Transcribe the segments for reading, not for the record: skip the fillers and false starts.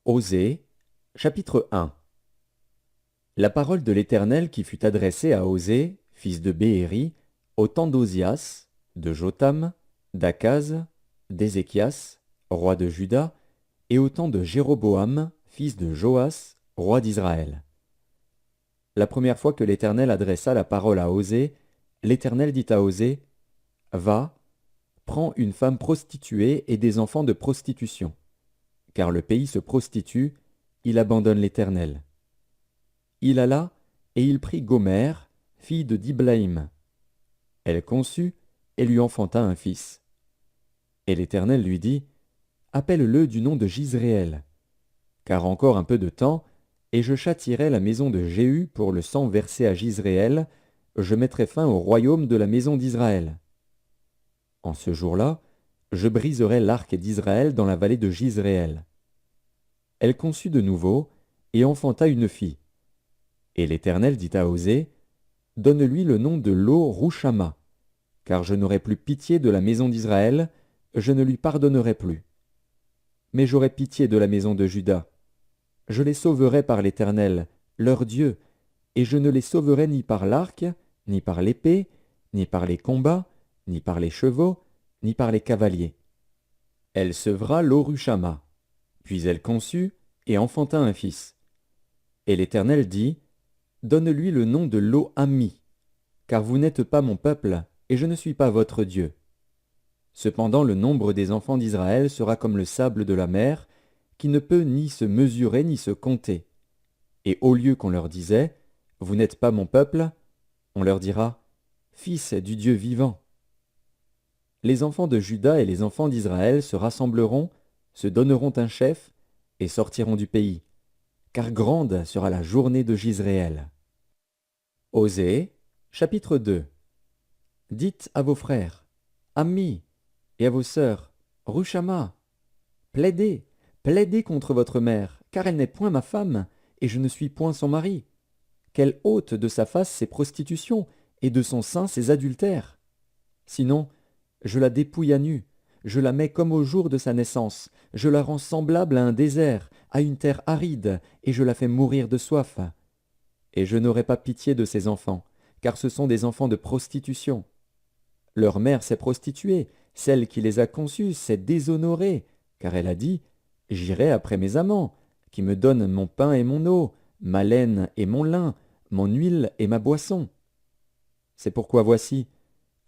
Osée, chapitre 1. La parole de l'Éternel qui fut adressée à Osée, fils de Béhéri, au temps d'Ozias, de Jotham, d'Akaz, d'Ézéchias, roi de Juda, et au temps de Jéroboam, fils de Joas, roi d'Israël. La première fois que l'Éternel adressa la parole à Osée, l'Éternel dit à Osée, « Va, prends une femme prostituée et des enfants de prostitution. Car le pays se prostitue, il abandonne l'Éternel. » Il alla, et il prit Gomère, fille de Diblaïm. Elle conçut, et lui enfanta un fils. Et l'Éternel lui dit, « Appelle-le du nom de Jizréel, car encore un peu de temps, et je châtierai la maison de Jéhu pour le sang versé à Jizréel, je mettrai fin au royaume de la maison d'Israël. En ce jour-là, je briserai l'arc d'Israël dans la vallée de Jizréel. » Elle conçut de nouveau, et enfanta une fille. Et l'Éternel dit à Osée, « Donne-lui le nom de Lo-Rushama, car je n'aurai plus pitié de la maison d'Israël, je ne lui pardonnerai plus. Mais j'aurai pitié de la maison de Juda. Je les sauverai par l'Éternel, leur Dieu, et je ne les sauverai ni par l'arc, ni par l'épée, ni par les combats, ni par les chevaux, ni par les cavaliers. » Elle sevra Lo-Rushama. Puis elle conçut et enfanta un fils. Et l'Éternel dit, « Donne-lui le nom de Lo-Ammi, car vous n'êtes pas mon peuple, et je ne suis pas votre Dieu. Cependant le nombre des enfants d'Israël sera comme le sable de la mer, qui ne peut ni se mesurer ni se compter. Et au lieu qu'on leur disait, « Vous n'êtes pas mon peuple », on leur dira, « Fils du Dieu vivant. » Les enfants de Juda et les enfants d'Israël se rassembleront, se donneront un chef, et sortiront du pays, car grande sera la journée de Jizréel. Osée, chapitre 2. Dites à vos frères, Ammi, et à vos sœurs, Rushama, plaidez, plaidez contre votre mère, car elle n'est point ma femme, et je ne suis point son mari. Qu'elle ôte de sa face ses prostitutions, et de son sein ses adultères. Sinon, je la dépouille à nu, je la mets comme au jour de sa naissance, je la rends semblable à un désert, à une terre aride, et je la fais mourir de soif. Et je n'aurai pas pitié de ses enfants, car ce sont des enfants de prostitution. Leur mère s'est prostituée, celle qui les a conçus s'est déshonorée, car elle a dit, « J'irai après mes amants, qui me donnent mon pain et mon eau, ma laine et mon lin, mon huile et ma boisson. » C'est pourquoi voici,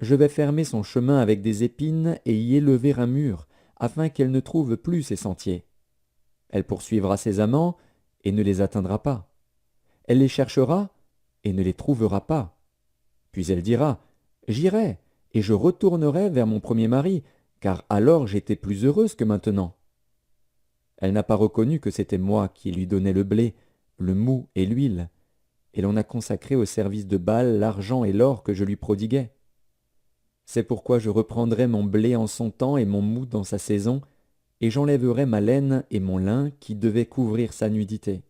je vais fermer son chemin avec des épines et y élever un mur, afin qu'elle ne trouve plus ses sentiers. Elle poursuivra ses amants et ne les atteindra pas. Elle les cherchera et ne les trouvera pas. Puis elle dira, « J'irai, et je retournerai vers mon premier mari, car alors j'étais plus heureuse que maintenant. » Elle n'a pas reconnu que c'était moi qui lui donnais le blé, le mou et l'huile, et l'on a consacré au service de Baal l'argent et l'or que je lui prodiguais. C'est pourquoi je reprendrai mon blé en son temps et mon mou dans sa saison, et j'enlèverai ma laine et mon lin qui devaient couvrir sa nudité.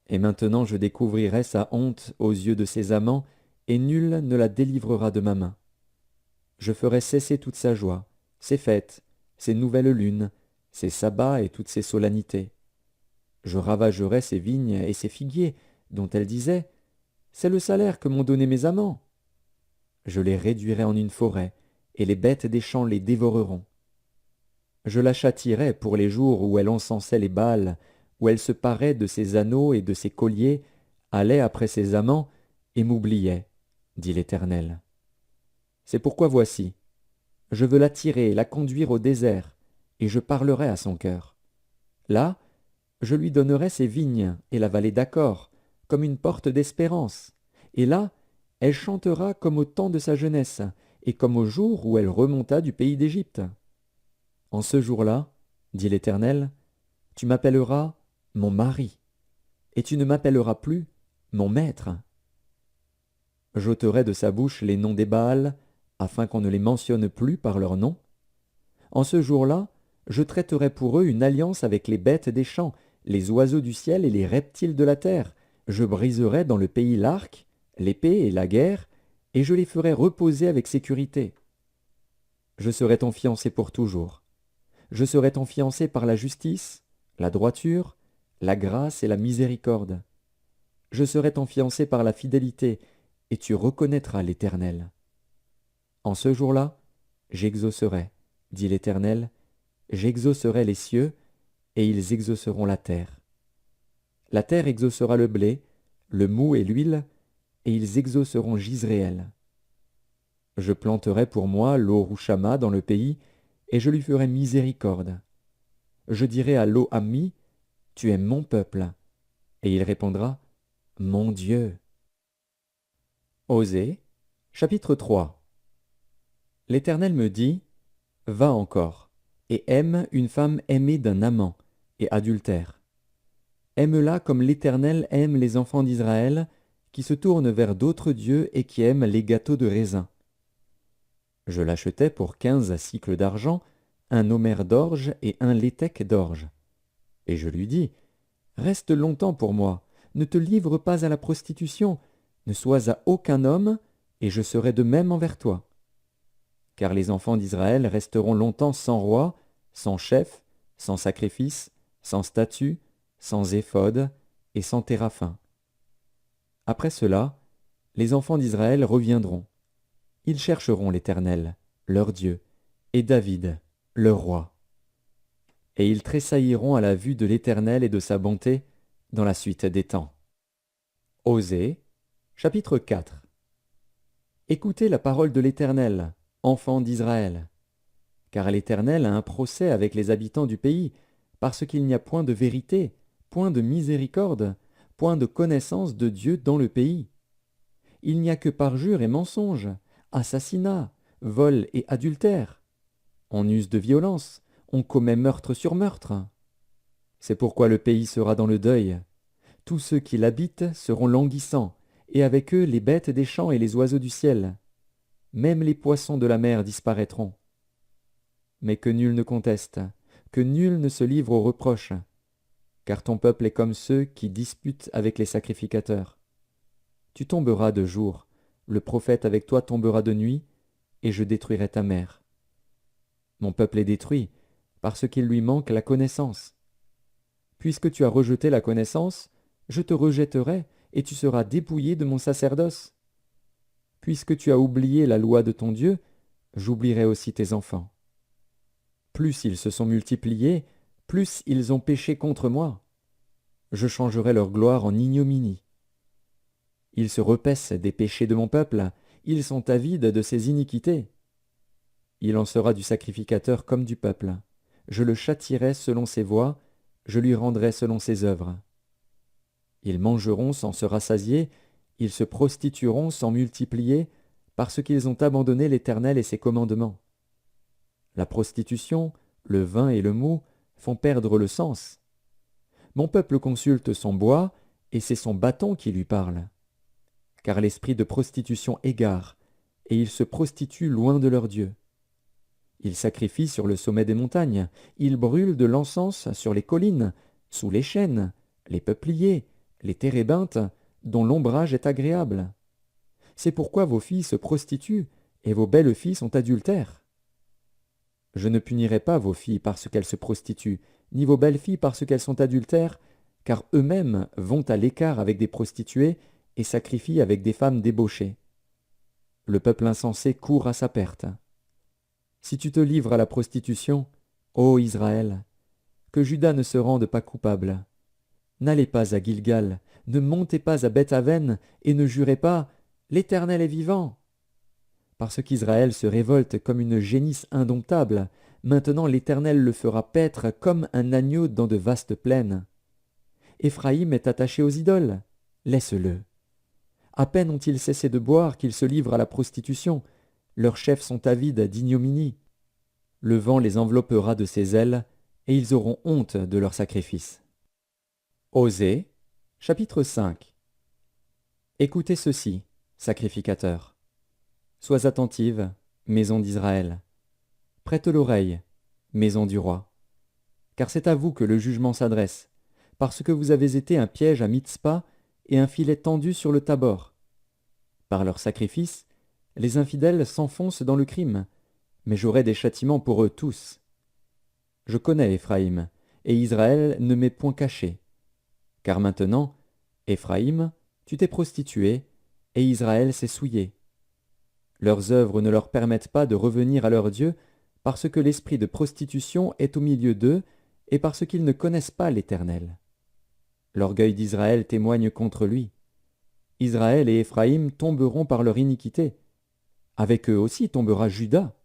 Et maintenant je découvrirai sa honte aux yeux de ses amants, et nul ne la délivrera de ma main. Je ferai cesser toute sa joie, ses fêtes, ses nouvelles lunes, ses sabbats et toutes ses solennités. Je ravagerai ses vignes et ses figuiers, dont elle disait, « C'est le salaire que m'ont donné mes amants. » Je les réduirai en une forêt, et les bêtes des champs les dévoreront. Je la châtierai pour les jours où elle encensait les Baals, où elle se parait de ses anneaux et de ses colliers, allait après ses amants, et m'oubliait, dit l'Éternel. C'est pourquoi voici, je veux l'attirer et la conduire au désert, et je parlerai à son cœur. Là, je lui donnerai ses vignes et la vallée d'Accor, comme une porte d'espérance, et là, elle chantera comme au temps de sa jeunesse, et comme au jour où elle remonta du pays d'Égypte. En ce jour-là, dit l'Éternel, tu m'appelleras mon mari, et tu ne m'appelleras plus mon maître. J'ôterai de sa bouche les noms des Baals, afin qu'on ne les mentionne plus par leur nom. En ce jour-là, je traiterai pour eux une alliance avec les bêtes des champs, les oiseaux du ciel et les reptiles de la terre. Je briserai dans le pays l'arc, l'épée et la guerre, et je les ferai reposer avec sécurité. Je serai ton fiancé pour toujours. Je serai ton fiancé par la justice, la droiture, la grâce et la miséricorde. Je serai ton fiancé par la fidélité, et tu reconnaîtras l'Éternel. En ce jour-là, j'exaucerai, dit l'Éternel, j'exaucerai les cieux, et ils exauceront la terre. La terre exaucera le blé, le moût et l'huile, et ils exauceront Jizréel. Je planterai pour moi l'eau Rouchama dans le pays, et je lui ferai miséricorde. Je dirai à l'eau Ammi, tu es mon peuple, et il répondra, mon Dieu. Osée, chapitre 3. L'Éternel me dit, va encore, et aime une femme aimée d'un amant, et adultère. Aime-la comme l'Éternel aime les enfants d'Israël, qui se tournent vers d'autres dieux et qui aiment les gâteaux de raisin. Je l'achetai pour 15 cycles d'argent, un homère d'orge et un léthec d'orge. Et je lui dis, reste longtemps pour moi, ne te livre pas à la prostitution, ne sois à aucun homme, et je serai de même envers toi. Car les enfants d'Israël resteront longtemps sans roi, sans chef, sans sacrifice, sans statut, sans éphod et sans téraphim. Après cela, les enfants d'Israël reviendront. Ils chercheront l'Éternel, leur Dieu, et David, leur roi. Et ils tressailliront à la vue de l'Éternel et de sa bonté dans la suite des temps. Osée, chapitre 4. Écoutez la parole de l'Éternel, enfants d'Israël. Car l'Éternel a un procès avec les habitants du pays, parce qu'il n'y a point de vérité, point de miséricorde, point de connaissance de Dieu dans le pays. Il n'y a que parjure et mensonge, assassinat, vol et adultère. On use de violence, on commet meurtre sur meurtre. C'est pourquoi le pays sera dans le deuil. Tous ceux qui l'habitent seront languissants, et avec eux les bêtes des champs et les oiseaux du ciel. Même les poissons de la mer disparaîtront. Mais que nul ne conteste, que nul ne se livre aux reproches, car ton peuple est comme ceux qui disputent avec les sacrificateurs. Tu tomberas de jour, le prophète avec toi tombera de nuit, et je détruirai ta mère. Mon peuple est détruit, parce qu'il lui manque la connaissance. Puisque tu as rejeté la connaissance, je te rejetterai, et tu seras dépouillé de mon sacerdoce. Puisque tu as oublié la loi de ton Dieu, j'oublierai aussi tes enfants. Plus ils se sont multipliés, plus ils ont péché contre moi. Je changerai leur gloire en ignominie. Ils se repaissent des péchés de mon peuple, ils sont avides de ses iniquités. Il en sera du sacrificateur comme du peuple. Je le châtierai selon ses voies, je lui rendrai selon ses œuvres. Ils mangeront sans se rassasier, ils se prostitueront sans multiplier, parce qu'ils ont abandonné l'Éternel et ses commandements. La prostitution, le vin et le mot font perdre le sens. Mon peuple consulte son bois, et c'est son bâton qui lui parle. Car l'esprit de prostitution égare, et ils se prostituent loin de leur Dieu. Ils sacrifient sur le sommet des montagnes, ils brûlent de l'encens sur les collines, sous les chênes, les peupliers, les térébinthes, dont l'ombrage est agréable. C'est pourquoi vos filles se prostituent, et vos belles filles sont adultères. Je ne punirai pas vos filles parce qu'elles se prostituent, ni vos belles filles parce qu'elles sont adultères, car eux-mêmes vont à l'écart avec des prostituées et sacrifient avec des femmes débauchées. Le peuple insensé court à sa perte. Si tu te livres à la prostitution, ô Israël, que Juda ne se rende pas coupable. N'allez pas à Gilgal, ne montez pas à Beth-Aven, et ne jurez pas « L'Éternel est vivant !» Parce qu'Israël se révolte comme une génisse indomptable, maintenant l'Éternel le fera paître comme un agneau dans de vastes plaines. Éphraïm est attaché aux idoles, laisse-le. À peine ont-ils cessé de boire qu'ils se livrent à la prostitution, leurs chefs sont avides d'ignominie. Le vent les enveloppera de ses ailes, et ils auront honte de leurs sacrifices. Osée, chapitre 5. Écoutez ceci, sacrificateurs. Sois attentive, maison d'Israël. Prête l'oreille, maison du roi. Car c'est à vous que le jugement s'adresse, parce que vous avez été un piège à Mitzpa et un filet tendu sur le Tabor. Par leurs sacrifices, les infidèles s'enfoncent dans le crime, mais j'aurai des châtiments pour eux tous. Je connais Éphraïm, et Israël ne m'est point caché. Car maintenant, Éphraïm, tu t'es prostitué, et Israël s'est souillé. Leurs œuvres ne leur permettent pas de revenir à leur Dieu, parce que l'esprit de prostitution est au milieu d'eux, et parce qu'ils ne connaissent pas l'Éternel. L'orgueil d'Israël témoigne contre lui. Israël et Éphraïm tomberont par leur iniquité. Avec eux aussi tombera Juda.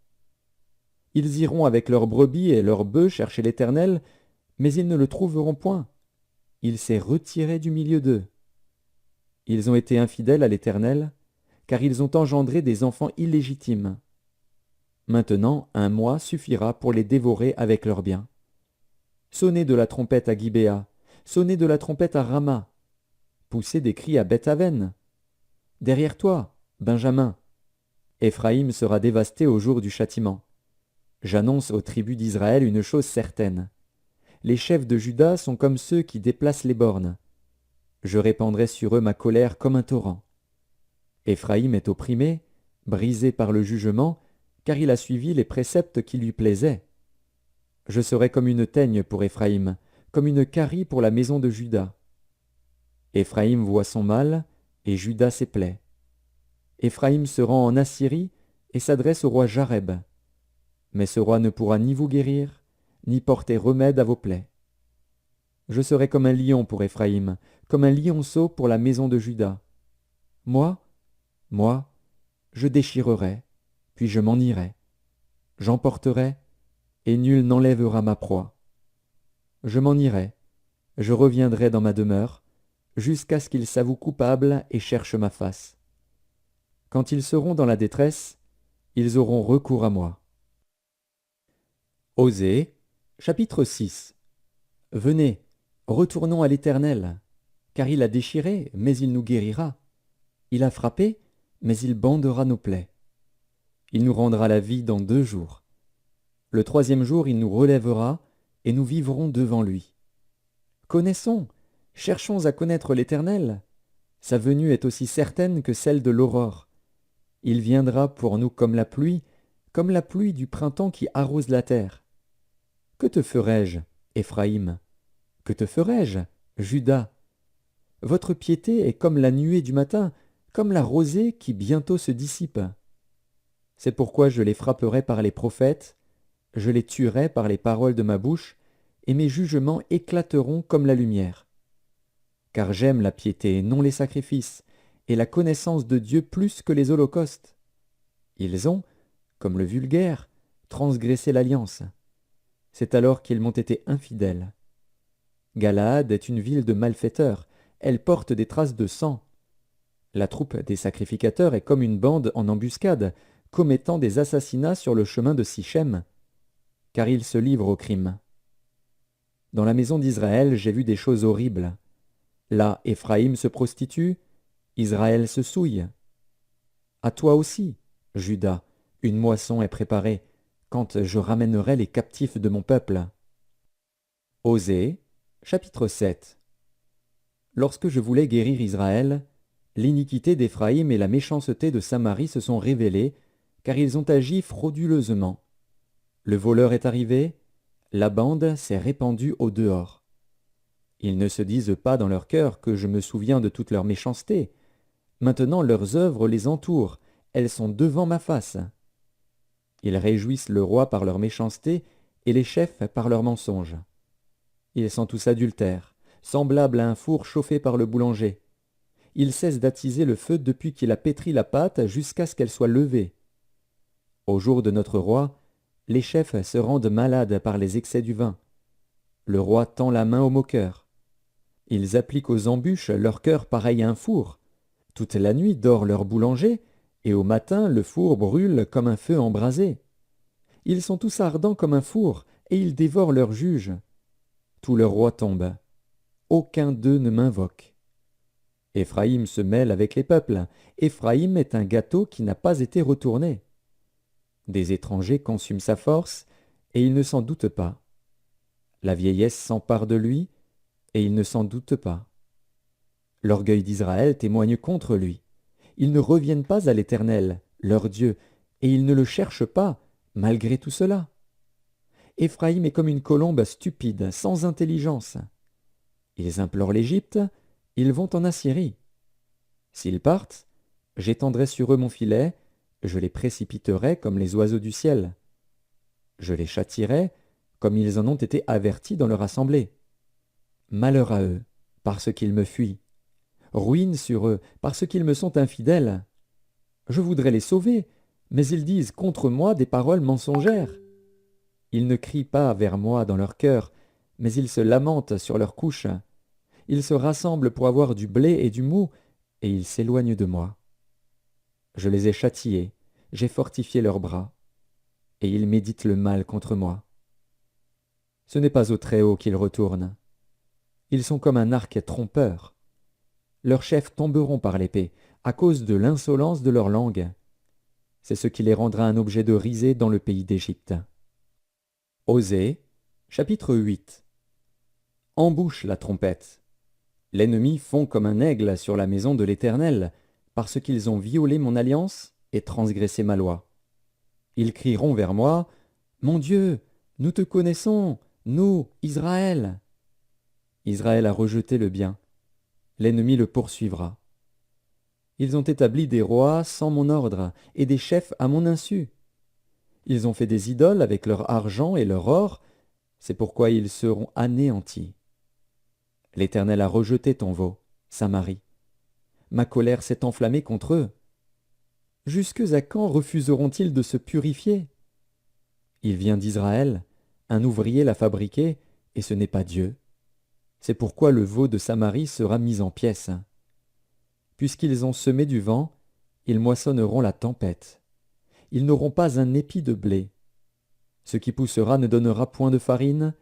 Ils iront avec leurs brebis et leurs bœufs chercher l'Éternel, mais ils ne le trouveront point. Il s'est retiré du milieu d'eux. Ils ont été infidèles à l'Éternel, car ils ont engendré des enfants illégitimes. Maintenant, un mois suffira pour les dévorer avec leurs biens. Sonnez de la trompette à Gibéa, sonnez de la trompette à Rama, poussez des cris à Beth-Aven. Derrière toi, Benjamin, Éphraïm sera dévasté au jour du châtiment. J'annonce aux tribus d'Israël une chose certaine. Les chefs de Juda sont comme ceux qui déplacent les bornes. Je répandrai sur eux ma colère comme un torrent. Éphraïm est opprimé, brisé par le jugement, car il a suivi les préceptes qui lui plaisaient. Je serai comme une teigne pour Éphraïm, comme une carie pour la maison de Juda. Éphraïm voit son mal, et Juda ses plaies. Éphraïm se rend en Assyrie et s'adresse au roi Jareb. Mais ce roi ne pourra ni vous guérir, ni porter remède à vos plaies. Je serai comme un lion pour Éphraïm, comme un lionceau pour la maison de Juda. Moi, je déchirerai, puis je m'en irai. J'emporterai, et nul n'enlèvera ma proie. Je m'en irai, je reviendrai dans ma demeure, jusqu'à ce qu'ils s'avouent coupables et cherchent ma face. Quand ils seront dans la détresse, ils auront recours à moi. Osée, chapitre 6. Venez, retournons à l'Éternel, car il a déchiré, mais il nous guérira. Il a frappé, mais il bandera nos plaies. Il nous rendra la vie dans 2 jours. Le 3e jour, il nous relèvera, et nous vivrons devant lui. Connaissons, cherchons à connaître l'Éternel. Sa venue est aussi certaine que celle de l'aurore. Il viendra pour nous comme la pluie du printemps qui arrose la terre. Que te ferai-je, Éphraïm? Que te ferai-je, Juda? Votre piété est comme la nuée du matin, comme la rosée qui bientôt se dissipe. C'est pourquoi je les frapperai par les prophètes, je les tuerai par les paroles de ma bouche, et mes jugements éclateront comme la lumière. Car j'aime la piété, non les sacrifices, et la connaissance de Dieu plus que les holocaustes. Ils ont, comme le vulgaire, transgressé l'alliance. C'est alors qu'ils m'ont été infidèles. Galaad est une ville de malfaiteurs, elle porte des traces de sang. La troupe des sacrificateurs est comme une bande en embuscade, commettant des assassinats sur le chemin de Sichem, car ils se livrent au crime. Dans la maison d'Israël, j'ai vu des choses horribles. Là, Éphraïm se prostitue, Israël se souille. À toi aussi, Juda, une moisson est préparée, quand je ramènerai les captifs de mon peuple. Osée, chapitre 7. Lorsque je voulais guérir Israël, l'iniquité d'Éphraïm et la méchanceté de Samarie se sont révélées, car ils ont agi frauduleusement. Le voleur est arrivé, la bande s'est répandue au dehors. Ils ne se disent pas dans leur cœur que je me souviens de toute leur méchanceté. Maintenant leurs œuvres les entourent, elles sont devant ma face. Ils réjouissent le roi par leur méchanceté et les chefs par leurs mensonges. Ils sont tous adultères, semblables à un four chauffé par le boulanger. Ils cessent d'attiser le feu depuis qu'il a pétri la pâte jusqu'à ce qu'elle soit levée. Au jour de notre roi, les chefs se rendent malades par les excès du vin. Le roi tend la main aux moqueurs. Ils appliquent aux embûches leur cœur pareil à un four. Toute la nuit dort leur boulanger, et au matin le four brûle comme un feu embrasé. Ils sont tous ardents comme un four, et ils dévorent leurs juges. Tous leurs rois tombent. Aucun d'eux ne m'invoque. Éphraïm se mêle avec les peuples. Éphraïm est un gâteau qui n'a pas été retourné. Des étrangers consument sa force, et il ne s'en doute pas. La vieillesse s'empare de lui, et il ne s'en doute pas. L'orgueil d'Israël témoigne contre lui. Ils ne reviennent pas à l'Éternel, leur Dieu, et ils ne le cherchent pas, malgré tout cela. Éphraïm est comme une colombe stupide, sans intelligence. Ils implorent l'Égypte, ils vont en Assyrie. S'ils partent, j'étendrai sur eux mon filet, je les précipiterai comme les oiseaux du ciel. Je les châtierai comme ils en ont été avertis dans leur assemblée. Malheur à eux, parce qu'ils me fuient. Ruine sur eux, parce qu'ils me sont infidèles. Je voudrais les sauver, mais ils disent contre moi des paroles mensongères. Ils ne crient pas vers moi dans leur cœur, mais ils se lamentent sur leurs couches. Ils se rassemblent pour avoir du blé et du mou, et ils s'éloignent de moi. Je les ai châtiés, j'ai fortifié leurs bras, et ils méditent le mal contre moi. Ce n'est pas au Très-Haut qu'ils retournent. Ils sont comme un arc trompeur. Leurs chefs tomberont par l'épée, à cause de l'insolence de leur langue. C'est ce qui les rendra un objet de risée dans le pays d'Égypte. Osée, chapitre 8. Embouche la trompette. L'ennemi fond comme un aigle sur la maison de l'Éternel, parce qu'ils ont violé mon alliance et transgressé ma loi. Ils crieront vers moi, « Mon Dieu, nous te connaissons, nous, Israël !» Israël a rejeté le bien. L'ennemi le poursuivra. Ils ont établi des rois sans mon ordre et des chefs à mon insu. Ils ont fait des idoles avec leur argent et leur or, c'est pourquoi ils seront anéantis. L'Éternel a rejeté ton veau, Samarie. Ma colère s'est enflammée contre eux. Jusque à quand refuseront-ils de se purifier? Il vient d'Israël, un ouvrier l'a fabriqué, et ce n'est pas Dieu. C'est pourquoi le veau de Samarie sera mis en pièces. Puisqu'ils ont semé du vent, ils moissonneront la tempête. Ils n'auront pas un épi de blé. Ce qui poussera ne donnera point de farine,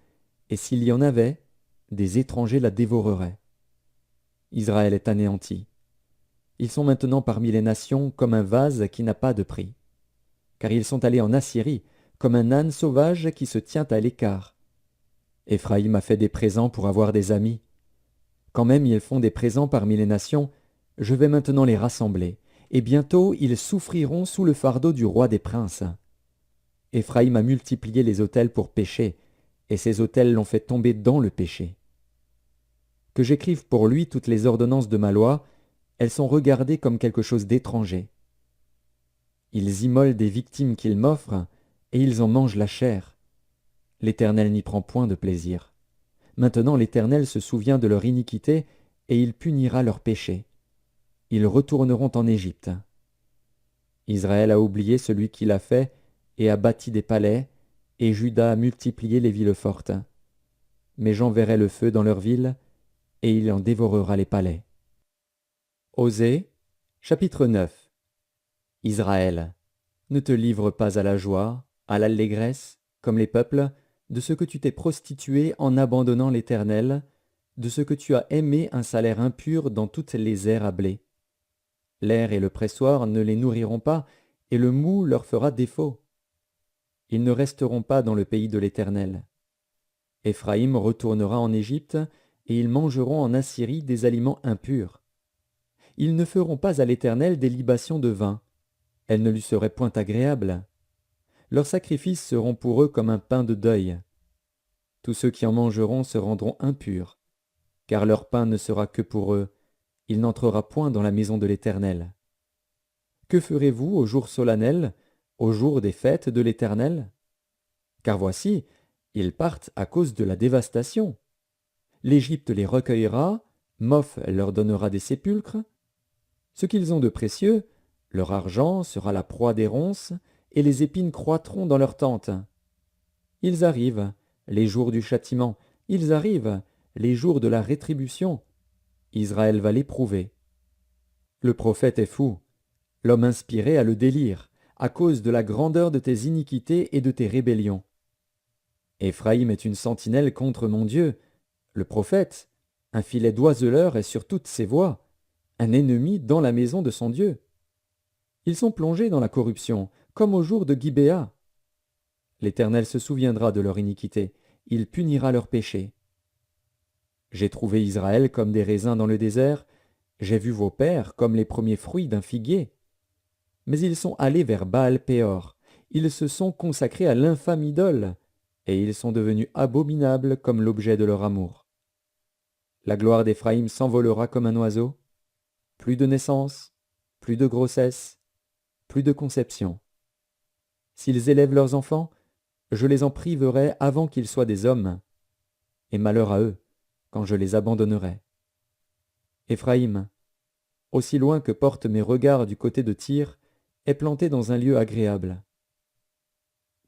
et s'il y en avait, des étrangers la dévoreraient. Israël est anéanti. Ils sont maintenant parmi les nations comme un vase qui n'a pas de prix. Car ils sont allés en Assyrie, comme un âne sauvage qui se tient à l'écart. Éphraïm a fait des présents pour avoir des amis. Quand même ils font des présents parmi les nations, je vais maintenant les rassembler, et bientôt ils souffriront sous le fardeau du roi des princes. Éphraïm a multiplié les autels pour pécher, et ces autels l'ont fait tomber dans le péché. Que j'écrive pour lui toutes les ordonnances de ma loi, elles sont regardées comme quelque chose d'étranger. Ils immolent des victimes qu'ils m'offrent, et ils en mangent la chair. L'Éternel n'y prend point de plaisir. Maintenant l'Éternel se souvient de leur iniquité, et il punira leurs péchés. Ils retourneront en Égypte. Israël a oublié celui qui l'a fait, et a bâti des palais, et Juda a multiplié les villes fortes. Mais j'enverrai le feu dans leurs villes, et il en dévorera les palais. Osée, chapitre 9. Israël, ne te livre pas à la joie, à l'allégresse, comme les peuples, de ce que tu t'es prostitué en abandonnant l'Éternel, de ce que tu as aimé un salaire impur dans toutes les aires à blé. L'air et le pressoir ne les nourriront pas, et le mou leur fera défaut. Ils ne resteront pas dans le pays de l'Éternel. Éphraïm retournera en Égypte, et ils mangeront en Assyrie des aliments impurs. Ils ne feront pas à l'Éternel des libations de vin. Elles ne lui seraient point agréables. Leurs sacrifices seront pour eux comme un pain de deuil. Tous ceux qui en mangeront se rendront impurs, car leur pain ne sera que pour eux. Il n'entrera point dans la maison de l'Éternel. Que ferez-vous au jour solennel, au jour des fêtes de l'Éternel? Car voici, ils partent à cause de la dévastation. L'Égypte les recueillera, Moph leur donnera des sépulcres. Ce qu'ils ont de précieux, leur argent sera la proie des ronces, et les épines croîtront dans leurs tentes. Ils arrivent, les jours du châtiment, ils arrivent, les jours de la rétribution. Israël va l'éprouver. Le prophète est fou, l'homme inspiré a le délire, à cause de la grandeur de tes iniquités et de tes rébellions. Éphraïm est une sentinelle contre mon Dieu, le prophète, un filet d'oiseleur est sur toutes ses voies, un ennemi dans la maison de son Dieu. Ils sont plongés dans la corruption, comme au jour de Gibéa. L'Éternel se souviendra de leur iniquité, il punira leurs péchés. J'ai trouvé Israël comme des raisins dans le désert, j'ai vu vos pères comme les premiers fruits d'un figuier. Mais ils sont allés vers Baal-Péor, ils se sont consacrés à l'infâme idole, et ils sont devenus abominables comme l'objet de leur amour. La gloire d'Éphraïm s'envolera comme un oiseau. Plus de naissance, plus de grossesse, plus de conception. S'ils élèvent leurs enfants, je les en priverai avant qu'ils soient des hommes, et malheur à eux quand je les abandonnerai. Éphraïm, aussi loin que portent mes regards du côté de Tyr, est planté dans un lieu agréable.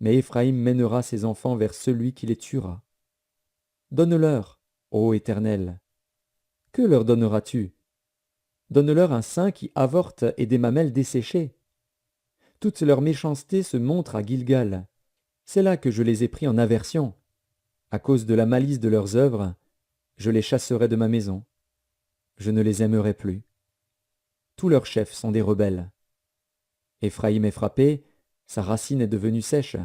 Mais Éphraïm mènera ses enfants vers celui qui les tuera. Donne-leur, ô Éternel. Que leur donneras-tu? Donne-leur un sein qui avorte et des mamelles desséchées. Toute leur méchanceté se montre à Gilgal. C'est là que je les ai pris en aversion. À cause de la malice de leurs œuvres, je les chasserai de ma maison. Je ne les aimerai plus. Tous leurs chefs sont des rebelles. Éphraïm est frappé, sa racine est devenue sèche.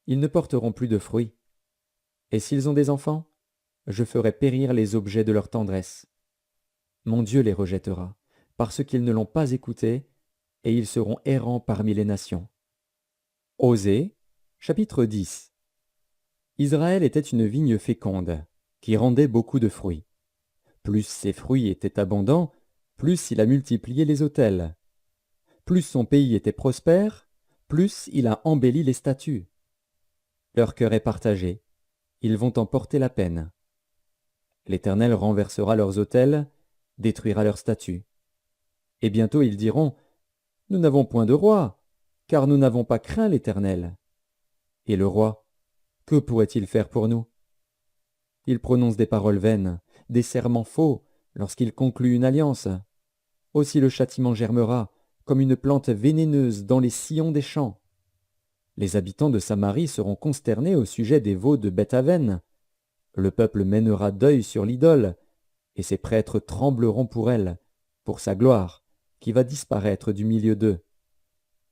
Ils ne porteront plus de fruits. Et s'ils ont des enfants, je ferai périr les objets de leur tendresse. Mon Dieu les rejettera, parce qu'ils ne l'ont pas écouté, et ils seront errants parmi les nations. Osée, chapitre 10. Israël était une vigne féconde, qui rendait beaucoup de fruits. Plus ses fruits étaient abondants, plus il a multiplié les autels. Plus son pays était prospère, plus il a embelli les statues. Leur cœur est partagé, ils vont en porter la peine. L'Éternel renversera leurs autels, détruira leurs statues. Et bientôt ils diront, « Nous n'avons point de roi, car nous n'avons pas craint l'Éternel. » Et le roi, que pourrait-il faire pour nous? Il prononce des paroles vaines, des serments faux, lorsqu'il conclut une alliance. Aussi le châtiment germera, comme une plante vénéneuse dans les sillons des champs. Les habitants de Samarie seront consternés au sujet des veaux de Beth-Aven. Le peuple mènera deuil sur l'idole, et ses prêtres trembleront pour elle, pour sa gloire, qui va disparaître du milieu d'eux.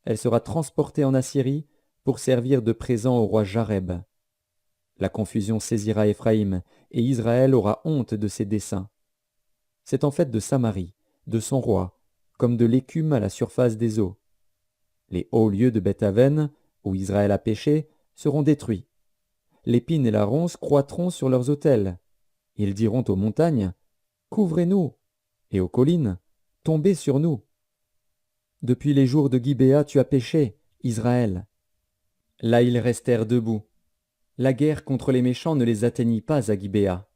Elle sera transportée en Assyrie pour servir de présent au roi Jareb. La confusion saisira Éphraïm, et Israël aura honte de ses desseins. C'est en fait de Samarie, de son roi, comme de l'écume à la surface des eaux. Les hauts lieux de Beth-Aven, où Israël a péché, seront détruits. L'épine et la ronce croîtront sur leurs autels. Ils diront aux montagnes, « Couvrez-nous » et aux collines, « Tombez sur nous ». Depuis les jours de Gibéa, tu as péché, Israël. Là ils restèrent debout. La guerre contre les méchants ne les atteignit pas à Gibéa.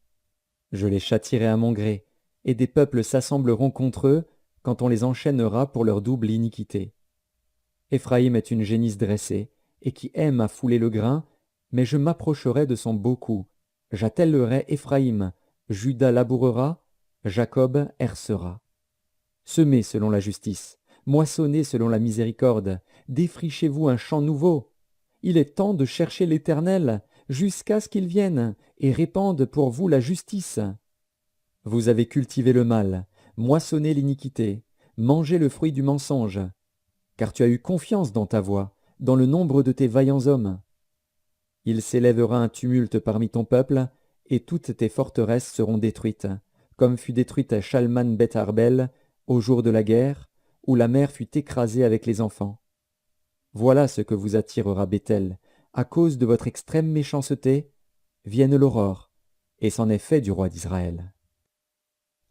Je les châtierai à mon gré, et des peuples s'assembleront contre eux quand on les enchaînera pour leur double iniquité. Éphraïm est une génisse dressée, et qui aime à fouler le grain, mais je m'approcherai de son beau cou. J'attellerai Éphraïm, Juda labourera, Jacob hercera. Semez selon la justice, moissonnez selon la miséricorde, défrichez-vous un champ nouveau. Il est temps de chercher l'Éternel, jusqu'à ce qu'il vienne, et répande pour vous la justice. Vous avez cultivé le mal, moissonné l'iniquité, mangé le fruit du mensonge, car tu as eu confiance dans ta voix, dans le nombre de tes vaillants hommes. Il s'élèvera un tumulte parmi ton peuple, et toutes tes forteresses seront détruites, comme fut détruite Shalman Beth Arbel au jour de la guerre, où la mère fut écrasée avec les enfants. Voilà ce que vous attirera Béthel, à cause de votre extrême méchanceté, vienne l'aurore, et c'en est fait du roi d'Israël.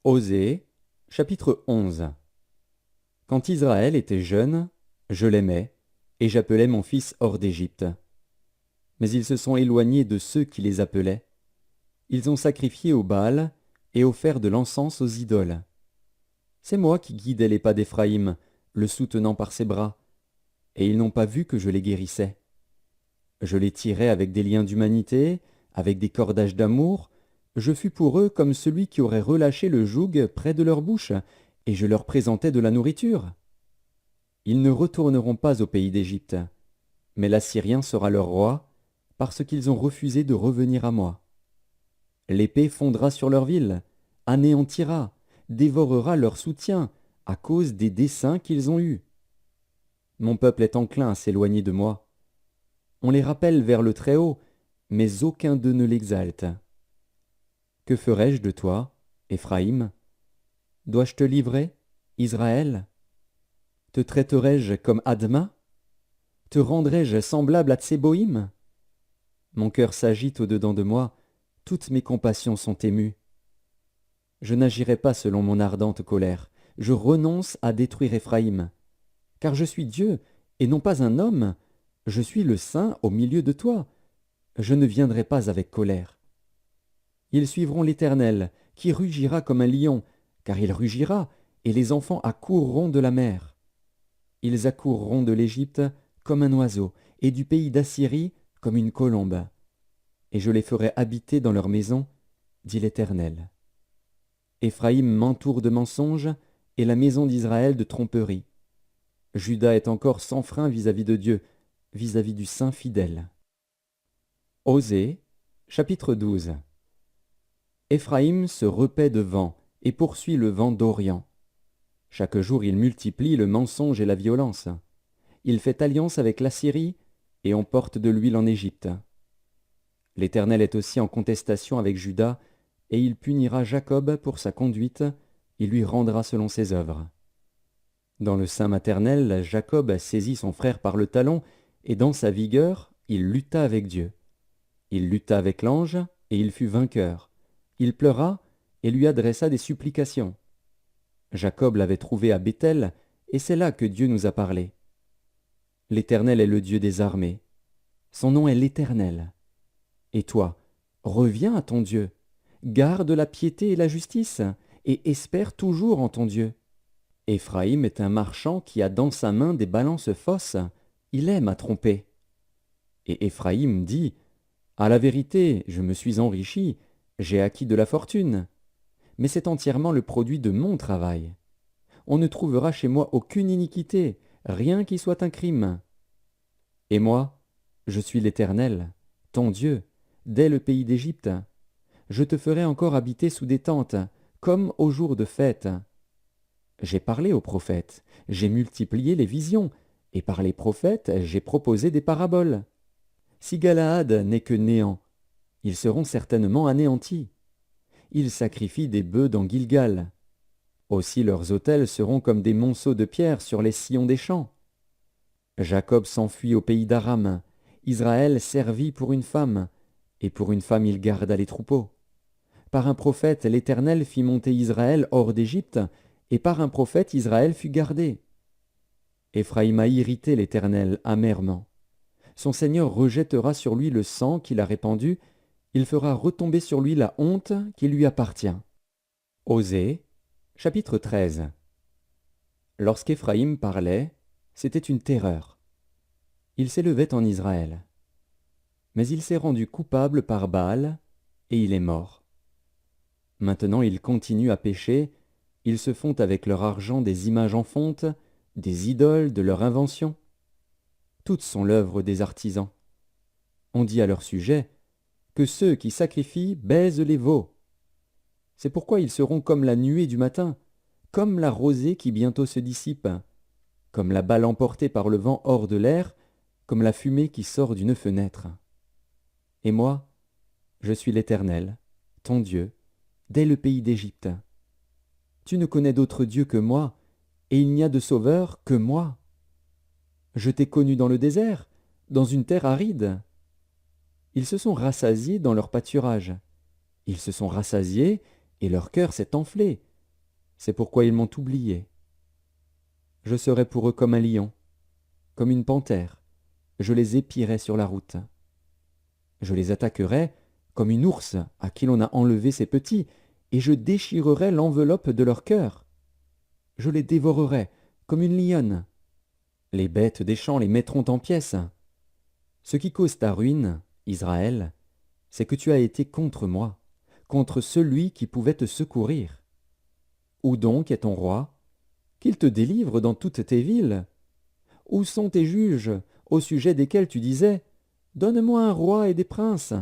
Osée, chapitre 11. Quand Israël était jeune, je l'aimais, et j'appelais mon fils hors d'Égypte. Mais ils se sont éloignés de ceux qui les appelaient. Ils ont sacrifié au Baal et offert de l'encens aux idoles. C'est moi qui guidais les pas d'Éphraïm, le soutenant par ses bras, et ils n'ont pas vu que je les guérissais. Je les tirais avec des liens d'humanité, avec des cordages d'amour. Je fus pour eux comme celui qui aurait relâché le joug près de leur bouche, et je leur présentais de la nourriture. Ils ne retourneront pas au pays d'Égypte, mais l'Assyrien sera leur roi, parce qu'ils ont refusé de revenir à moi. L'épée fondra sur leur ville, anéantira, dévorera leur soutien, à cause des desseins qu'ils ont eus. Mon peuple est enclin à s'éloigner de moi. On les rappelle vers le Très-Haut, mais aucun d'eux ne l'exalte. Que ferai-je de toi, Éphraïm? Dois-je te livrer, Israël? Te traiterai-je comme Adma? Te rendrai-je semblable à Tséboïm? Mon cœur s'agite au-dedans de moi, toutes mes compassions sont émues. Je n'agirai pas selon mon ardente colère, je renonce à détruire Éphraïm. Car je suis Dieu, et non pas un homme, je suis le Saint au milieu de toi. Je ne viendrai pas avec colère. Ils suivront l'Éternel, qui rugira comme un lion, car il rugira, et les enfants accourront de la mer. Ils accourront de l'Égypte comme un oiseau, et du pays d'Assyrie comme une colombe. Et je les ferai habiter dans leurs maisons, dit l'Éternel. Éphraïm m'entoure de mensonges, et la maison d'Israël de tromperies. Juda est encore sans frein vis-à-vis de Dieu, vis-à-vis du Saint fidèle. Osée, chapitre 12. Éphraïm se repaît de vent et poursuit le vent d'Orient. Chaque jour il multiplie le mensonge et la violence. Il fait alliance avec l'Assyrie, et on porte de l'huile en Égypte. L'Éternel est aussi en contestation avec Juda, et il punira Jacob pour sa conduite, il lui rendra selon ses œuvres. Dans le sein maternel, Jacob saisit son frère par le talon, et dans sa vigueur, il lutta avec Dieu. Il lutta avec l'ange, et il fut vainqueur. Il pleura, et lui adressa des supplications. Jacob l'avait trouvé à Béthel, et c'est là que Dieu nous a parlé. L'Éternel est le Dieu des armées. Son nom est l'Éternel. Et toi, reviens à ton Dieu. Garde la piété et la justice, et espère toujours en ton Dieu. Éphraïm est un marchand qui a dans sa main des balances fausses. Il aime à tromper. Et Éphraïm dit, « À la vérité, je me suis enrichi, j'ai acquis de la fortune. Mais c'est entièrement le produit de mon travail. On ne trouvera chez moi aucune iniquité, rien qui soit un crime. Et moi, je suis l'Éternel, ton Dieu, dès le pays d'Égypte. Je te ferai encore habiter sous des tentes, comme au jour de fête. J'ai parlé aux prophètes, j'ai multiplié les visions, et par les prophètes j'ai proposé des paraboles. Si Galaad n'est que néant, ils seront certainement anéantis. Ils sacrifient des bœufs dans Gilgal. Aussi leurs autels seront comme des monceaux de pierre sur les sillons des champs. Jacob s'enfuit au pays d'Aram, Israël servit pour une femme, et pour une femme il garda les troupeaux. Par un prophète l'Éternel fit monter Israël hors d'Égypte, et par un prophète Israël fut gardé. Éphraïm a irrité l'Éternel amèrement. Son Seigneur rejettera sur lui le sang qu'il a répandu, il fera retomber sur lui la honte qui lui appartient. Osée, chapitre 13. Lorsqu'Éphraïm parlait, c'était une terreur. Il s'élevait en Israël. Mais il s'est rendu coupable par Baal, et il est mort. Maintenant ils continuent à pécher, ils se font avec leur argent des images en fonte, des idoles de leur invention. Toutes sont l'œuvre des artisans. On dit à leur sujet que ceux qui sacrifient baisent les veaux. C'est pourquoi ils seront comme la nuée du matin, comme la rosée qui bientôt se dissipe, comme la balle emportée par le vent hors de l'air, comme la fumée qui sort d'une fenêtre. Et moi, je suis l'Éternel, ton Dieu, dès le pays d'Égypte. Tu ne connais d'autre Dieu que moi, et il n'y a de sauveur que moi. Je t'ai connu dans le désert, dans une terre aride. Ils se sont rassasiés dans leur pâturage. Ils se sont rassasiés, et leur cœur s'est enflé. C'est pourquoi ils m'ont oublié. Je serai pour eux comme un lion, comme une panthère. Je les épierai sur la route. Je les attaquerai comme une ours à qui l'on a enlevé ses petits, et je déchirerai l'enveloppe de leur cœur. Je les dévorerai comme une lionne. Les bêtes des champs les mettront en pièces. Ce qui cause ta ruine, Israël, c'est que tu as été contre moi, contre celui qui pouvait te secourir. Où donc est ton roi? Qu'il te délivre dans toutes tes villes. Où sont tes juges, au sujet desquels tu disais « Donne-moi un roi et des princes ».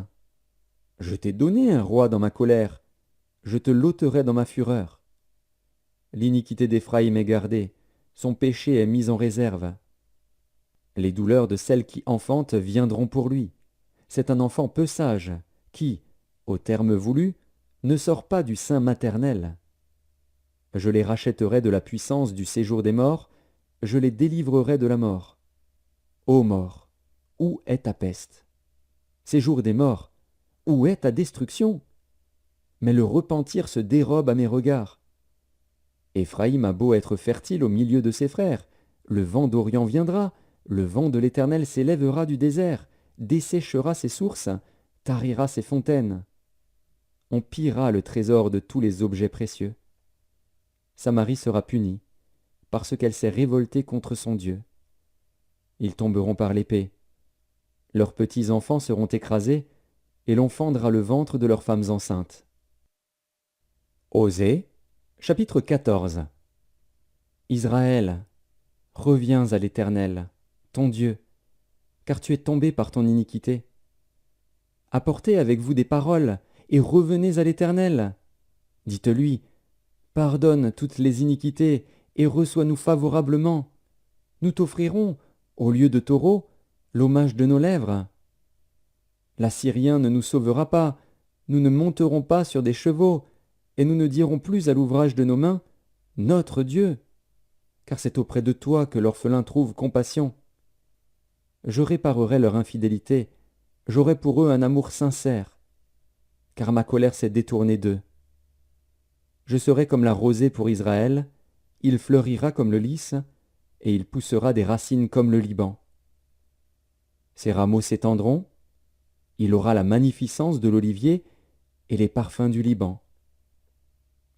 Je t'ai donné un roi dans ma colère, je te l'ôterai dans ma fureur. L'iniquité d'Éphraïm est gardée, son péché est mis en réserve. Les douleurs de celle qui enfante viendront pour lui. C'est un enfant peu sage, qui, au terme voulu, ne sort pas du sein maternel. Je les rachèterai de la puissance du séjour des morts, je les délivrerai de la mort. Ô mort, où est ta peste? séjour des morts, où est ta destruction? Mais le repentir se dérobe à mes regards. Éphraïm a beau être fertile au milieu de ses frères, le vent d'Orient viendra, le vent de l'Éternel s'élèvera du désert, desséchera ses sources, tarira ses fontaines. On pillera le trésor de tous les objets précieux. Samarie sera punie, parce qu'elle s'est révoltée contre son Dieu. Ils tomberont par l'épée. Leurs petits-enfants seront écrasés, et l'on fendra le ventre de leurs femmes enceintes. Osée, chapitre 14. Israël, reviens à l'Éternel, ton Dieu, car tu es tombé par ton iniquité. Apportez avec vous des paroles, et revenez à l'Éternel. Dites-lui, pardonne toutes les iniquités, et reçois-nous favorablement. Nous t'offrirons, au lieu de taureaux, l'hommage de nos lèvres. L'Assyrien ne nous sauvera pas, nous ne monterons pas sur des chevaux, et nous ne dirons plus à l'ouvrage de nos mains, notre Dieu, car c'est auprès de toi que l'orphelin trouve compassion. Je réparerai leur infidélité, j'aurai pour eux un amour sincère, car ma colère s'est détournée d'eux. Je serai comme la rosée pour Israël, il fleurira comme le lys, et il poussera des racines comme le Liban. Ses rameaux s'étendront, il aura la magnificence de l'olivier et les parfums du Liban.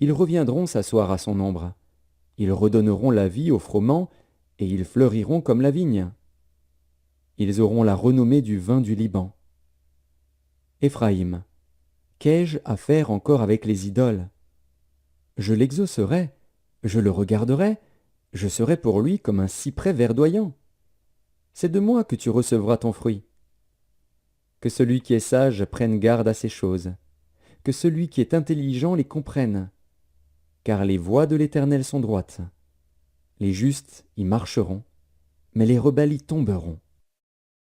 Ils reviendront s'asseoir à son ombre, ils redonneront la vie aux froment, et ils fleuriront comme la vigne. Ils auront la renommée du vin du Liban. Éphraïm, qu'ai-je à faire encore avec les idoles? Je l'exaucerai, je le regarderai, je serai pour lui comme un cyprès verdoyant. C'est de moi que tu recevras ton fruit. Que celui qui est sage prenne garde à ces choses, que celui qui est intelligent les comprenne, car les voies de l'Éternel sont droites. Les justes y marcheront, mais les rebelles y tomberont.